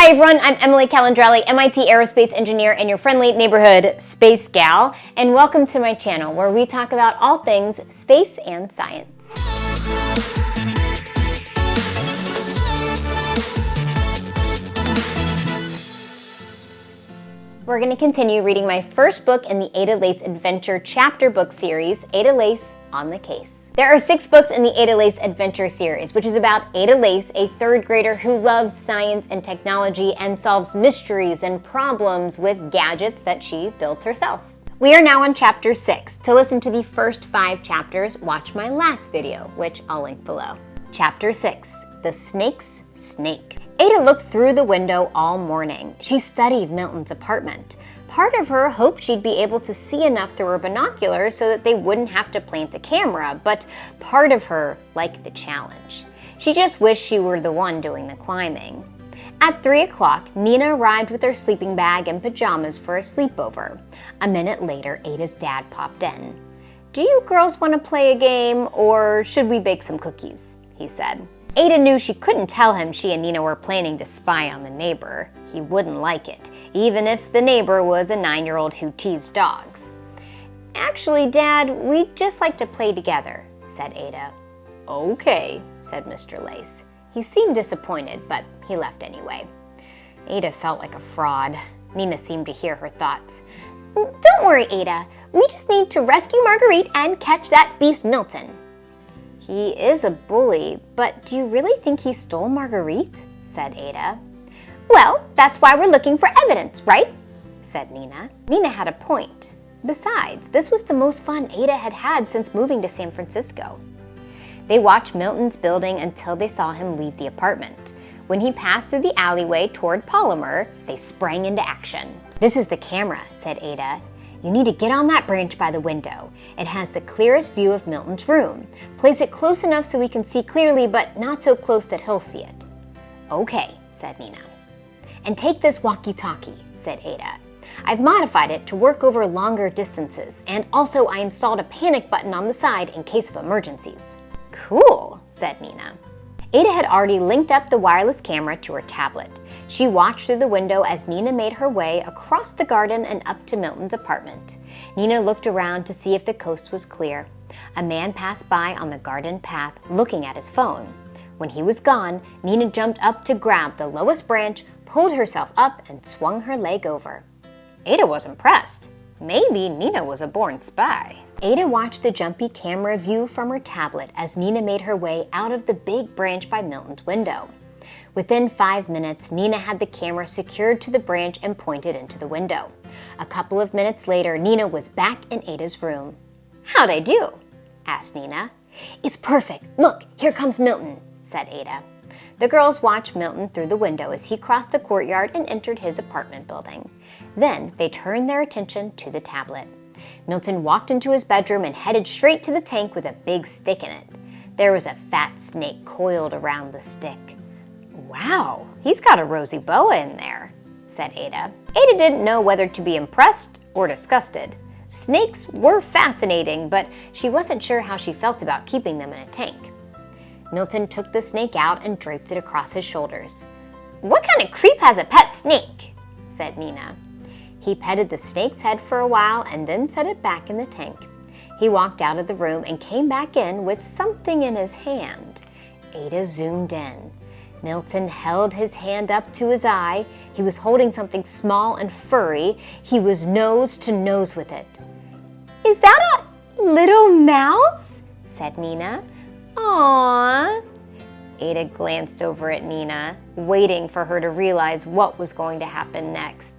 Hi everyone, I'm Emily Calandrelli, MIT aerospace engineer and your friendly neighborhood space gal, and welcome to my channel where we talk about all things space and science. We're going to continue reading my first book in the Ada Lace Adventure chapter book series, Ada Lace on the Case. There are 6 books in the Ada Lace Adventure series, which is about Ada Lace, a 3rd grader who loves science and technology and solves mysteries and problems with gadgets that she builds herself. We are now on chapter 6. To listen to the first 5 chapters, watch my last video, which I'll link below. Chapter 6, The Snake's Snake. Ada looked through the window all morning. She studied Milton's apartment. Part of her hoped she'd be able to see enough through her binoculars so that they wouldn't have to plant a camera, but part of her liked the challenge. She just wished she were the one doing the climbing. At 3 o'clock, Nina arrived with her sleeping bag and pajamas for a sleepover. A minute later, Ada's dad popped in. "Do you girls want to play a game, or should we bake some cookies?" he said. Ada knew she couldn't tell him she and Nina were planning to spy on the neighbor. He wouldn't like it, even if the neighbor was a 9-year-old who teased dogs. "Actually, Dad, we'd just like to play together," said Ada. "Okay," said Mr. Lace. He seemed disappointed, but he left anyway. Ada felt like a fraud. Nina seemed to hear her thoughts. "Don't worry, Ada. We just need to rescue Marguerite and catch that beast Milton." "He is a bully, but do you really think he stole Marguerite?" said Ada. "Well, that's why we're looking for evidence, right?" said Nina. Nina had a point. Besides, this was the most fun Ada had had since moving to San Francisco. They watched Milton's building until they saw him leave the apartment. When he passed through the alleyway toward Polymer, they sprang into action. "This is the camera," said Ada. "You need to get on that branch by the window. It has the clearest view of Milton's room. Place it close enough so we can see clearly, but not so close that he'll see it." "Okay," said Nina. "And take this walkie-talkie," said Ada. "I've modified it to work over longer distances, and also I installed a panic button on the side in case of emergencies." "Cool," said Nina. Ada had already linked up the wireless camera to her tablet. She watched through the window as Nina made her way across the garden and up to Milton's apartment. Nina looked around to see if the coast was clear. A man passed by on the garden path, looking at his phone. When he was gone, Nina jumped up to grab the lowest branch, pulled herself up, and swung her leg over. Ada was impressed. Maybe Nina was a born spy. Ada watched the jumpy camera view from her tablet as Nina made her way out of the big branch by Milton's window. Within 5 minutes, Nina had the camera secured to the branch and pointed into the window. A couple of minutes later, Nina was back in Ada's room. "How'd I do?" asked Nina. "It's perfect. Look, here comes Milton," said Ada. The girls watched Milton through the window as he crossed the courtyard and entered his apartment building. Then they turned their attention to the tablet. Milton walked into his bedroom and headed straight to the tank with a big stick in it. There was a fat snake coiled around the stick. "Wow, he's got a rosy boa in there," said Ada. Ada didn't know whether to be impressed or disgusted. Snakes were fascinating, but she wasn't sure how she felt about keeping them in a tank. Milton took the snake out and draped it across his shoulders. "What kind of creep has a pet snake?" said Nina. He petted the snake's head for a while and then set it back in the tank. He walked out of the room and came back in with something in his hand. Ada zoomed in. Milton held his hand up to his eye. He was holding something small and furry. He was nose to nose with it. "Is that a little mouse?" said Nina. "Aww." Ada glanced over at Nina, waiting for her to realize what was going to happen next.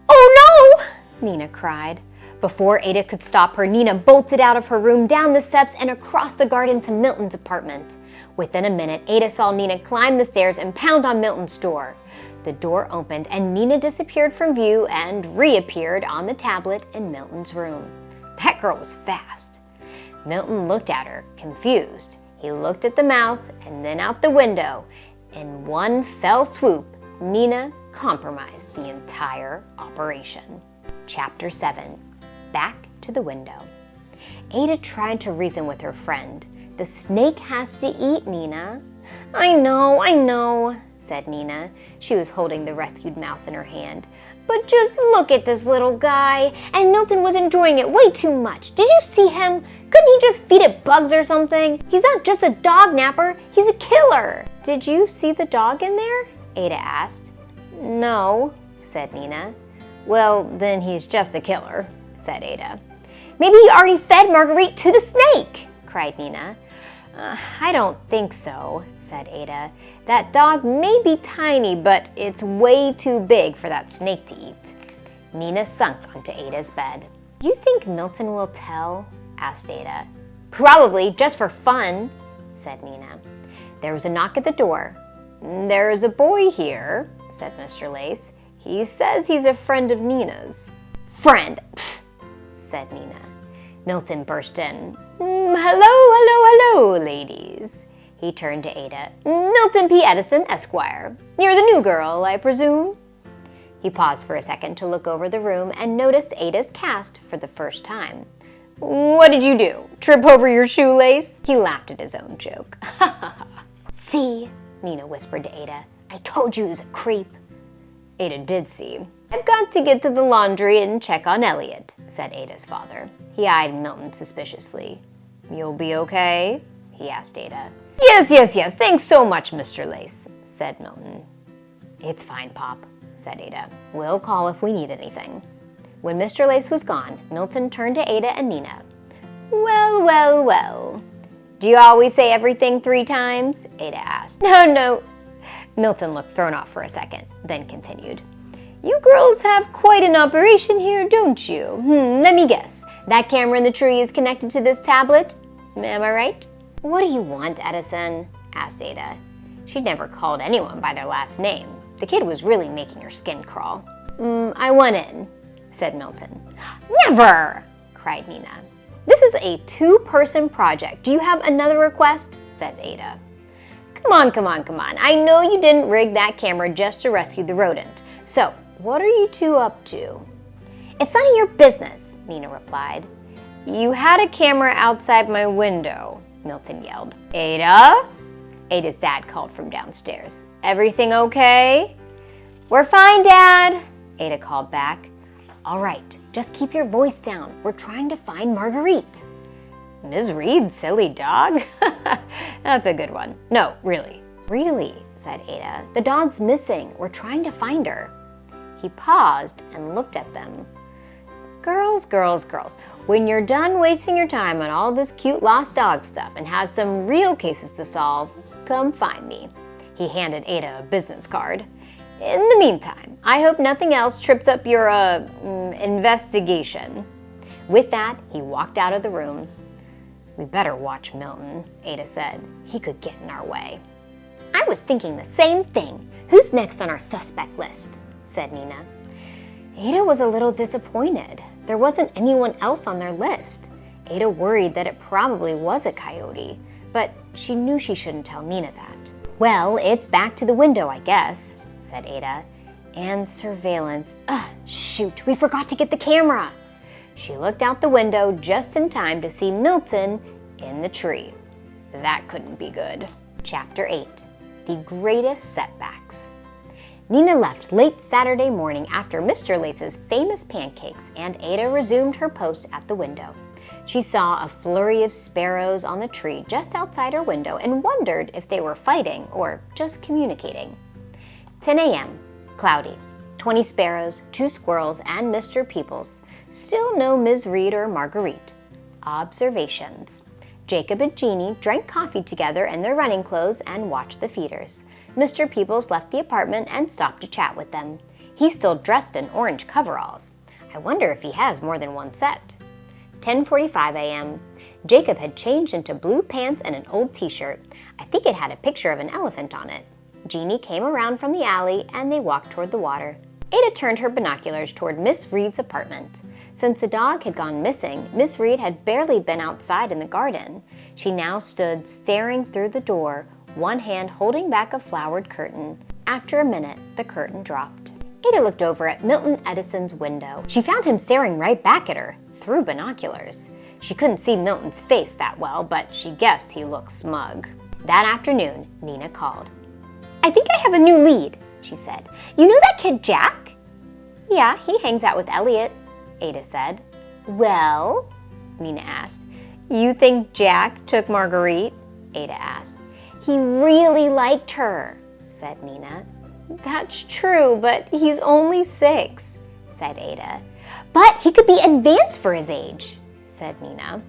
"Oh no!" Nina cried. Before Ada could stop her, Nina bolted out of her room, down the steps, and across the garden to Milton's apartment. Within a minute, Ada saw Nina climb the stairs and pound on Milton's door. The door opened and Nina disappeared from view and reappeared on the tablet in Milton's room. That girl was fast. Milton looked at her, confused. He looked at the mouse and then out the window. In one fell swoop, Nina compromised the entire operation. Chapter 7. Back to the window. Ada tried to reason with her friend. "The snake has to eat, Nina." I know, said Nina. She was holding the rescued mouse in her hand. "But just look at this little guy. And Milton was enjoying it way too much. Did you see him? Couldn't he just feed it bugs or something? He's not just a dog napper, he's a killer." "Did you see the dog in there?" Ada asked. "No," said Nina. "Well, then he's just a killer," said Ada. "Maybe he already fed Marguerite to the snake," cried Nina. "I don't think so," said Ada. "That dog may be tiny, but it's way too big for that snake to eat." Nina sunk onto Ada's bed. "Do you think Milton will tell?" asked Ada. "Probably, just for fun," said Nina. There was a knock at the door. "There's a boy here," said Mr. Lace. "He says he's a friend of Nina's." "Friend!" said Nina. Milton burst in. Hello, ladies." He turned to Ada. "Milton P. Edison, Esquire. You're the new girl, I presume?" He paused for a second to look over the room and noticed Ada's cast for the first time. "What did you do? Trip over your shoelace?" He laughed at his own joke. "See," Nina whispered to Ada. "I told you he was a creep." Ada did see. "I've got to get to the laundry and check on Elliot," said Ada's father. He eyed Milton suspiciously. "You'll be okay?" he asked Ada. Yes. Thanks so much, Mr. Lace," said Milton. "It's fine, Pop," said Ada. "We'll call if we need anything." When Mr. Lace was gone, Milton turned to Ada and Nina. Well. Do you always say everything 3 times?" Ada asked. No. Milton looked thrown off for a second, then continued. "You girls have quite an operation here, don't you? Let me guess. That camera in the tree is connected to this tablet? Am I right?" "What do you want, Edison?" asked Ada. She'd never called anyone by their last name. The kid was really making her skin crawl. I want in," said Milton. "Never!" cried Nina. "This is a 2-person project. Do you have another request?" said Ada. Come on. I know you didn't rig that camera just to rescue the rodent. So, what are you 2 up to?" "It's none of your business," Nina replied. "You had a camera outside my window," Milton yelled. "Ada?" Ada's dad called from downstairs. "Everything okay?" "We're fine, Dad," Ada called back. "All right, just keep your voice down. We're trying to find Marguerite." "Ms. Reed, silly dog?" That's a good one. "No, really." "Really," said Ada. "The dog's missing. We're trying to find her." He paused and looked at them. Girls. When you're done wasting your time on all this cute lost dog stuff and have some real cases to solve, come find me." He handed Ada a business card. "In the meantime, I hope nothing else trips up your, investigation." With that, he walked out of the room. "We better watch Milton," Ada said. "He could get in our way." "I was thinking the same thing. Who's next on our suspect list?" said Nina. Ada was a little disappointed. There wasn't anyone else on their list. Ada worried that it probably was a coyote, but she knew she shouldn't tell Nina that. "Well, it's back to the window, I guess," said Ada. "And surveillance. Shoot, we forgot to get the camera." She looked out the window just in time to see Milton in the tree. That couldn't be good. Chapter 8. The Greatest Setbacks. Nina left late Saturday morning after Mr. Lace's famous pancakes, and Ada resumed her post at the window. She saw a flurry of sparrows on the tree just outside her window and wondered if they were fighting or just communicating. 10 a.m. Cloudy. 20 sparrows, 2 squirrels, and Mr. Peoples. Still no Ms. Reed or Marguerite. Observations. Jacob and Jeannie drank coffee together in their running clothes and watched the feeders. Mr. Peoples left the apartment and stopped to chat with them. He's still dressed in orange coveralls. I wonder if he has more than one set. 10:45 a.m. Jacob had changed into blue pants and an old t-shirt. I think it had a picture of an elephant on it. Jeannie came around from the alley and they walked toward the water. Ada turned her binoculars toward Miss Reed's apartment. Since the dog had gone missing, Miss Reed had barely been outside in the garden. She now stood staring through the door, one hand holding back a flowered curtain. After a minute, the curtain dropped. Ada looked over at Milton Edison's window. She found him staring right back at her, through binoculars. She couldn't see Milton's face that well, but she guessed he looked smug. That afternoon, Nina called. "I think I have a new lead," she said. You know that kid Jack? Yeah, he hangs out with Elliot, Ada said. Well, Nina asked. You think Jack took Marguerite? Ada asked. He really liked her, said Nina. That's true, but he's only 6, said Ada. But he could be advanced for his age, said Nina.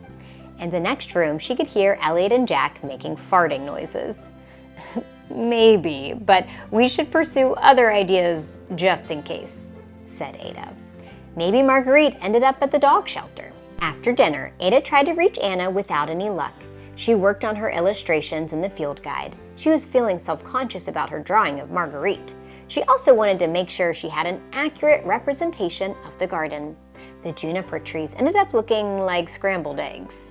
In the next room, she could hear Elliot and Jack making farting noises. Maybe, but we should pursue other ideas just in case, said Ada. Maybe Marguerite ended up at the dog shelter. After dinner, Ada tried to reach Anna without any luck. She worked on her illustrations in the field guide. She was feeling self-conscious about her drawing of Marguerite. She also wanted to make sure she had an accurate representation of the garden. The juniper trees ended up looking like scrambled eggs.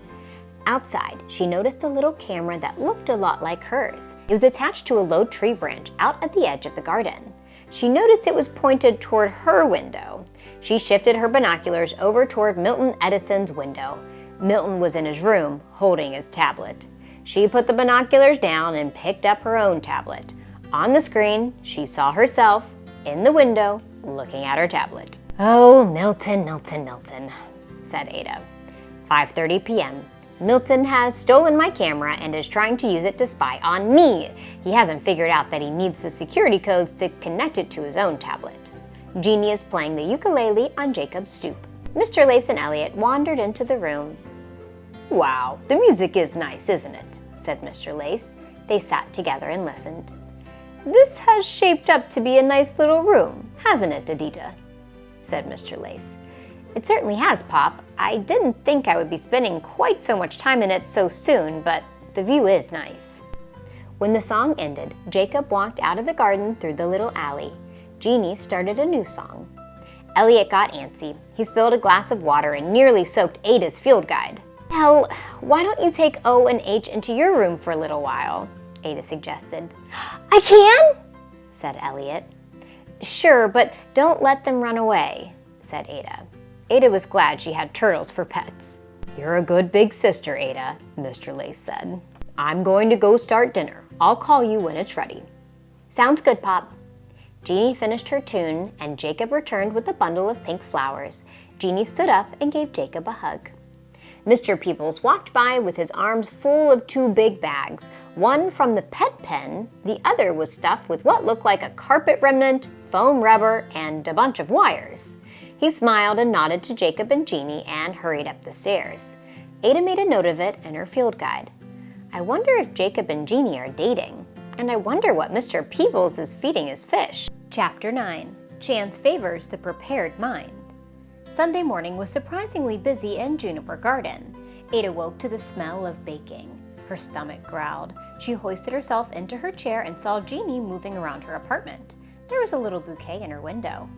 Outside, she noticed a little camera that looked a lot like hers. It was attached to a low tree branch out at the edge of the garden. She noticed it was pointed toward her window. She shifted her binoculars over toward Milton Edison's window. Milton was in his room, holding his tablet. She put the binoculars down and picked up her own tablet. On the screen, she saw herself, in the window, looking at her tablet. Oh, Milton, Milton, Milton, said Ada. 5:30 p.m. Milton has stolen my camera and is trying to use it to spy on me. He hasn't figured out that he needs the security codes to connect it to his own tablet. Jeannie is playing the ukulele on Jacob's stoop. Mr. Lace and Elliot wandered into the room. Wow, the music is nice, isn't it? Said Mr. Lace. They sat together and listened. This has shaped up to be a nice little room, hasn't it, Adita? Said Mr. Lace. It certainly has, Pop. I didn't think I would be spending quite so much time in it so soon, but the view is nice. When the song ended, Jacob walked out of the garden through the little alley. Jeannie started a new song. Elliot got antsy. He spilled a glass of water and nearly soaked Ada's field guide. Well, why don't you take O and H into your room for a little while? Ada suggested. I can? Said Elliot. Sure, but don't let them run away, said Ada. Ada was glad she had turtles for pets. You're a good big sister, Ada, Mr. Lace said. I'm going to go start dinner. I'll call you when it's ready. Sounds good, Pop. Jeannie finished her tune, and Jacob returned with a bundle of pink flowers. Jeannie stood up and gave Jacob a hug. Mr. Peebles walked by with his arms full of 2 big bags, one from the pet pen, the other was stuffed with what looked like a carpet remnant, foam rubber, and a bunch of wires. He smiled and nodded to Jacob and Jeannie and hurried up the stairs. Ada made a note of it in her field guide. I wonder if Jacob and Jeannie are dating, and I wonder what Mr. Peebles is feeding his fish. Chapter 9. Chance favors the prepared mind. Sunday morning was surprisingly busy in Juniper Garden. Ada woke to the smell of baking. Her stomach growled. She hoisted herself into her chair and saw Jeannie moving around her apartment. There was a little bouquet in her window.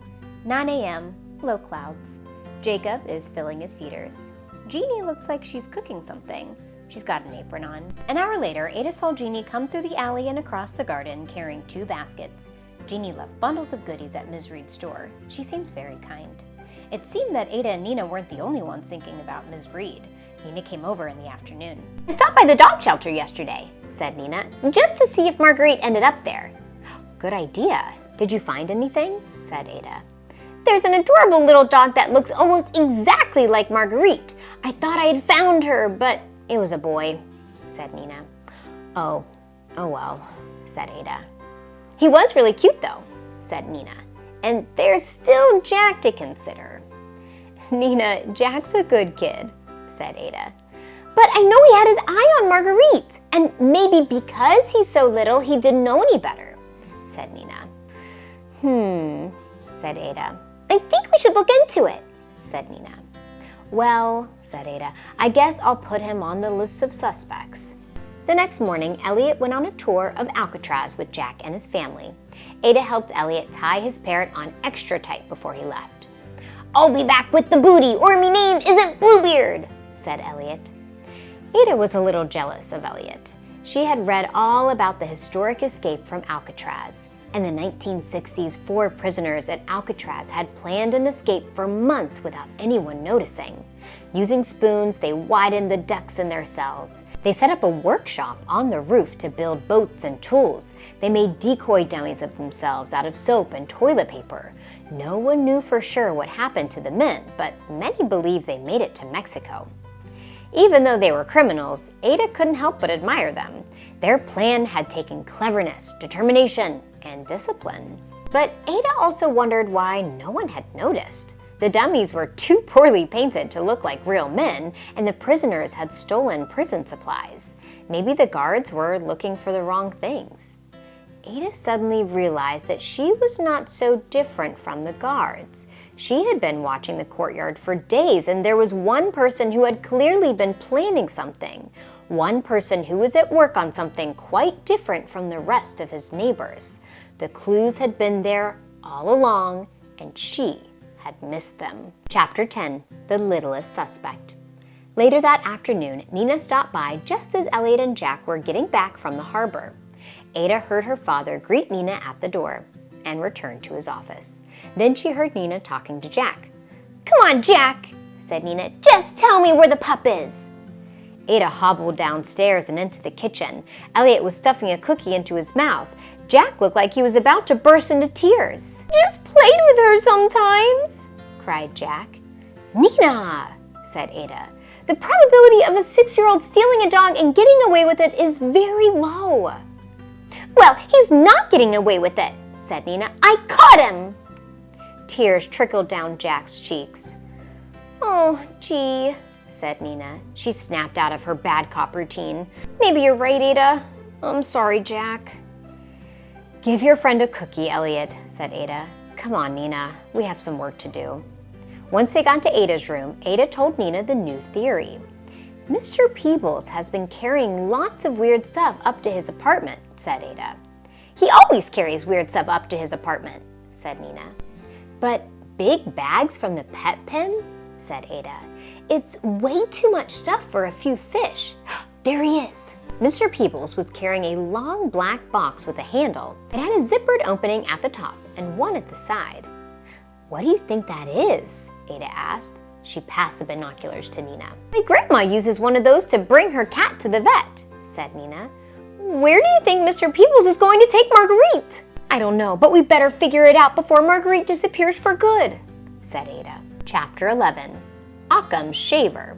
9 a.m., low clouds. Jacob is filling his feeders. Jeannie looks like she's cooking something. She's got an apron on. An hour later, Ada saw Jeannie come through the alley and across the garden carrying 2 baskets. Jeannie left bundles of goodies at Ms. Reed's store. She seems very kind. It seemed that Ada and Nina weren't the only ones thinking about Ms. Reed. Nina came over in the afternoon. I stopped by the dog shelter yesterday, said Nina, just to see if Marguerite ended up there. Good idea. Did you find anything? Said Ada. There's an adorable little dog that looks almost exactly like Marguerite. I thought I had found her, but it was a boy, said Nina. Oh well, said Ada. He was really cute though, said Nina. And there's still Jack to consider. Nina, Jack's a good kid, said Ada. But I know he had his eye on Marguerite, and maybe because he's so little, he didn't know any better, said Nina. Said Ada. I think we should look into it, said Nina. Well, said Ada, I guess I'll put him on the list of suspects. The next morning, Elliot went on a tour of Alcatraz with Jack and his family. Ada helped Elliot tie his parrot on extra tight before he left. I'll be back with the booty, or me name isn't Bluebeard, said Elliot. Ada was a little jealous of Elliot. She had read all about the historic escape from Alcatraz. In the 1960s, 4 prisoners at Alcatraz had planned an escape for months without anyone noticing. Using spoons, they widened the ducts in their cells. They set up a workshop on the roof to build boats and tools. They made decoy dummies of themselves out of soap and toilet paper. No one knew for sure what happened to the men, but many believed they made it to Mexico. Even though they were criminals, Ada couldn't help but admire them. Their plan had taken cleverness, determination, and discipline. But Ada also wondered why no one had noticed. The dummies were too poorly painted to look like real men, and the prisoners had stolen prison supplies. Maybe the guards were looking for the wrong things. Ada suddenly realized that she was not so different from the guards. She had been watching the courtyard for days, and there was one person who had clearly been planning something. One person who was at work on something quite different from the rest of his neighbors. The clues had been there all along, and she had missed them. Chapter 10. The Littlest Suspect. Later that afternoon, Nina stopped by just as Elliot and Jack were getting back from the harbor. Ada heard her father greet Nina at the door and returned to his office. Then she heard Nina talking to Jack. "Come on, Jack," said Nina. "Just tell me where the pup is." Ada hobbled downstairs and into the kitchen. Elliot was stuffing a cookie into his mouth. Jack looked like he was about to burst into tears. "Just played with her sometimes," cried Jack. "Nina," said Ada, "the probability of a 6-year-old stealing a dog and getting away with it is very low." "Well, he's not getting away with it," said Nina. "I caught him." Tears trickled down Jack's cheeks. "Oh, gee," said Nina. She snapped out of her bad cop routine. "Maybe you're right, Ada. I'm sorry, Jack." "Give your friend a cookie, Elliot," said Ada. "Come on, Nina. We have some work to do." Once they got to Ada's room, Ada told Nina the new theory. "Mr. Peebles has been carrying lots of weird stuff up to his apartment," said Ada. "He always carries weird stuff up to his apartment," said Nina. "But big bags from the pet pen?" said Ada. "It's way too much stuff for a few fish." "There he is." Mr. Peebles was carrying a long black box with a handle. It had a zippered opening at the top and one at the side. "What do you think that is?" Ada asked. She passed the binoculars to Nina. "My grandma uses one of those to bring her cat to the vet," said Nina. "Where do you think Mr. Peebles is going to take Marguerite?" "I don't know, but we better figure it out before Marguerite disappears for good," said Ada. Chapter 11. Occam's Shaver.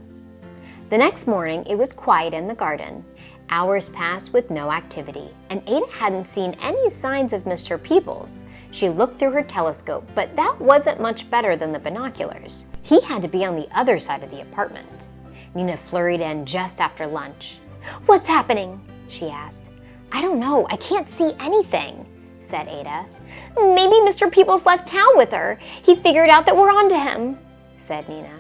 The next morning, it was quiet in the garden. Hours passed with no activity, and Ada hadn't seen any signs of Mr. Peebles. She looked through her telescope, but that wasn't much better than the binoculars. He had to be on the other side of the apartment. Nina flurried in just after lunch. "What's happening?" she asked. "I don't know. I can't see anything," said Ada. "Maybe Mr. Peebles left town with her. He figured out that we're onto him," said Nina.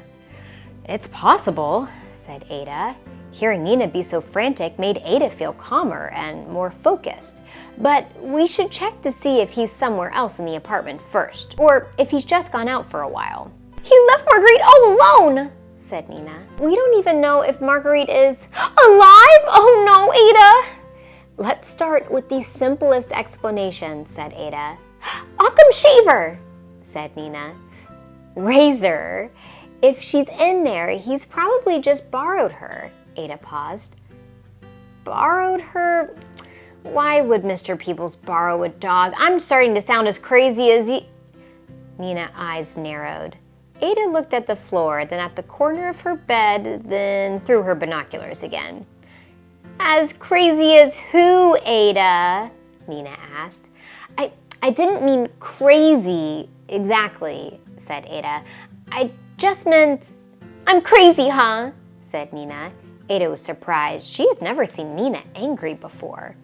"It's possible," said Ada. Hearing Nina be so frantic made Ada feel calmer and more focused. "But we should check to see if he's somewhere else in the apartment first, or if he's just gone out for a while." "He left Marguerite all alone," said Nina. "We don't even know if Marguerite is alive. Oh no, Ada." "Let's start with the simplest explanation," said Ada. "Occam's shaver," said Nina. "Razor. If she's in there, he's probably just borrowed her." Ada paused. "Borrowed her? Why would Mr. Peebles borrow a dog? I'm starting to sound as crazy as he..." Nina's eyes narrowed. Ada looked at the floor, then at the corner of her bed, then through her binoculars again. "As crazy as who, Ada?" Nina asked. I didn't mean crazy exactly," said Ada. "I just meant..." "I'm crazy, huh?" said Nina. Ada was surprised. She had never seen Nina angry before.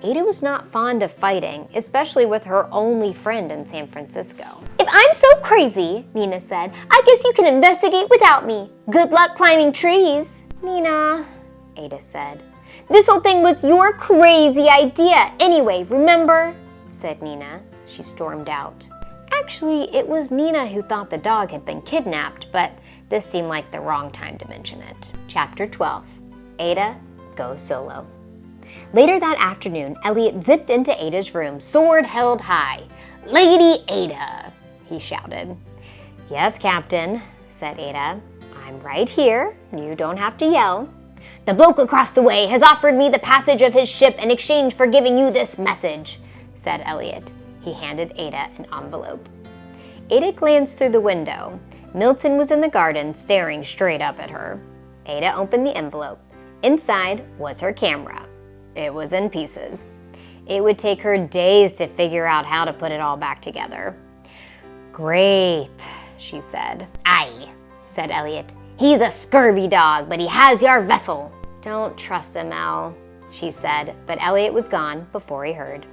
Ada was not fond of fighting, especially with her only friend in San Francisco. "If I'm so crazy," Nina said, "I guess you can investigate without me. Good luck climbing trees." "Nina," Ada said. "This whole thing was your crazy idea anyway, remember?" said Nina. She stormed out. Actually, it was Nina who thought the dog had been kidnapped, but this seemed like the wrong time to mention it. Chapter 12. Ada Goes Solo. Later that afternoon, Elliot zipped into Ada's room, sword held high. "Lady Ada," he shouted. "Yes, Captain," said Ada. "I'm right here. You don't have to yell." "The bloke across the way has offered me the passage of his ship in exchange for giving you this message," said Elliot. He handed Ada an envelope. Ada glanced through the window. Milton was in the garden, staring straight up at her. Ada opened the envelope. Inside was her camera. It was in pieces. It would take her days to figure out how to put it all back together. "Great," she said. "Aye," said Elliot. "He's a scurvy dog, but he has your vessel." "Don't trust him, El," she said, but Elliot was gone before he heard.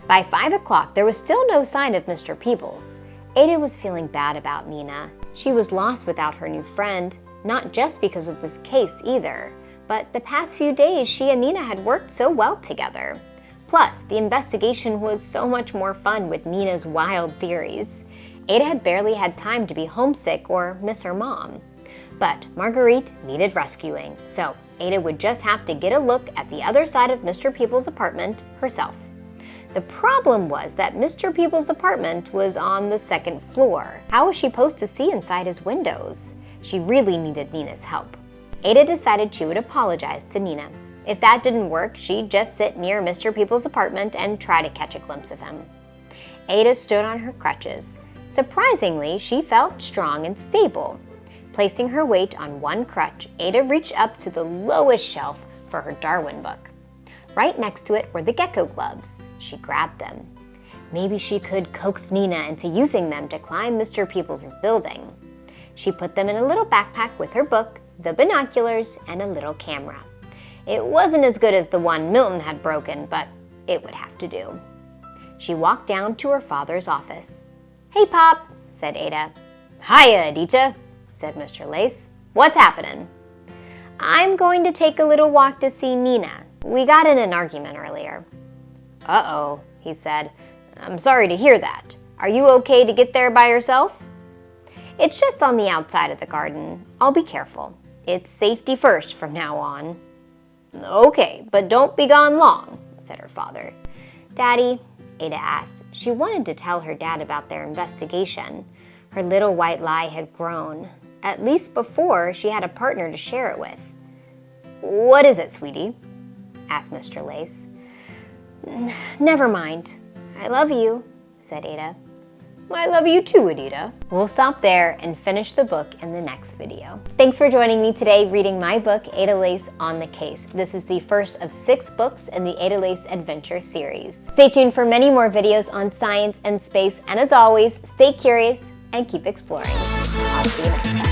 By 5 o'clock, there was still no sign of Mr. Peebles. Ada was feeling bad about Nina. She was lost without her new friend, not just because of this case either, but the past few days she and Nina had worked so well together. Plus, the investigation was so much more fun with Nina's wild theories. Ada had barely had time to be homesick or miss her mom. But Marguerite needed rescuing, so Ada would just have to get a look at the other side of Mr. Peebles' apartment herself. The problem was that Mr. Peebles' apartment was on the second floor. How was she supposed to see inside his windows? She really needed Nina's help. Ada decided she would apologize to Nina. If that didn't work, she'd just sit near Mr. Peebles' apartment and try to catch a glimpse of him. Ada stood on her crutches. Surprisingly, she felt strong and stable. Placing her weight on one crutch, Ada reached up to the lowest shelf for her Darwin book. Right next to it were the gecko gloves. She grabbed them. Maybe she could coax Nina into using them to climb Mr. Peebles' building. She put them in a little backpack with her book, the binoculars, and a little camera. It wasn't as good as the one Milton had broken, but it would have to do. She walked down to her father's office. "Hey, Pop," said Ada. "Hiya, Adita," said Mr. Lace. "What's happening?" "I'm going to take a little walk to see Nina. We got in an argument earlier." "Uh-oh," he said. "I'm sorry to hear that. Are you okay to get there by yourself?" "It's just on the outside of the garden. I'll be careful. It's safety first from now on." "Okay, but don't be gone long," said her father. "Daddy," Ada asked. She wanted to tell her dad about their investigation. Her little white lie had grown. At least before, she had a partner to share it with. "What is it, sweetie?" asked Mr. Lace. "Never mind. I love you," said Ada. "I love you too, Adita." We'll stop there and finish the book in the next video. Thanks for joining me today reading my book, Ada Lace on the Case. This is the first of 6 books in the Ada Lace Adventure series. Stay tuned for many more videos on science and space, and as always, stay curious and keep exploring. I'll see you next time.